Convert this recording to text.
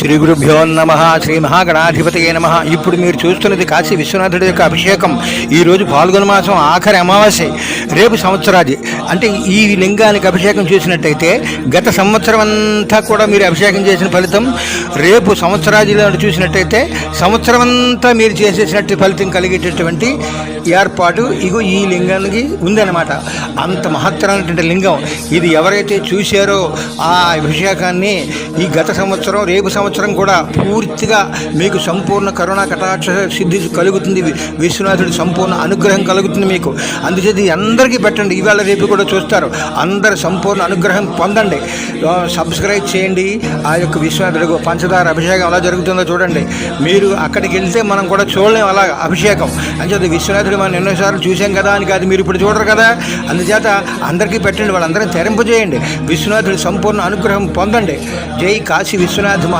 శ్రీ గురుభ్యో నమః. శ్రీ మహాగణాధిపతయే నమః. ఇప్పుడు మీరు చూస్తున్నది కాశీ విశ్వనాథుడి యొక్క అభిషేకం. ఈరోజు పాల్గొన మాసం ఆఖరి అమావాస్య. రేపు సంవత్సరాది అంటే ఈ లింగానికి అభిషేకం చేసినట్టయితే గత సంవత్సరం అంతా కూడా మీరు అభిషేకం చేసిన ఫలితం రేపు సంవత్సరాదిలో చూసినట్టయితే సంవత్సరం అంతా మీరు చేసేసినట్టు ఫలితం కలిగేటటువంటి ఏర్పాటు ఇగో ఈ లింగానికి ఉందన్నమాట. అంత మహత్తరమైనటువంటి లింగం ఇది. ఎవరైతే చూశారో ఆ అభిషేకాన్ని ఈ గత సంవత్సరం రేపు సంవత్సరం కూడా పూర్తిగా మీకు సంపూర్ణ కరుణా కటాక్ష సిద్ధి కలుగుతుంది. విశ్వనాథుడి సంపూర్ణ అనుగ్రహం కలుగుతుంది మీకు. అందుచేత అందరికీ పెట్టండి. ఇవాళ రేపు కూడా చూస్తారు. అందరు సంపూర్ణ అనుగ్రహం పొందండి. సబ్స్క్రైబ్ చేయండి. ఆ యొక్క విశ్వనాథుడి పంచదార అభిషేకం ఎలా జరుగుతుందో చూడండి. మీరు అక్కడికి వెళ్తే మనం కూడా చూడలేం అలా అభిషేకం. అంచేత విశ్వనాథుడు మనం ఎన్నోసార్లు చూసాం కదా అని కాదు, మీరు ఇప్పుడు చూడరు కదా. అందుచేత అందరికీ పెట్టండి. వాళ్ళందరినీ తెరింపజేయండి. విశ్వనాథుడి సంపూర్ణ అనుగ్రహం పొందండి. జై కాశీ విశ్వనాథ్ మహా.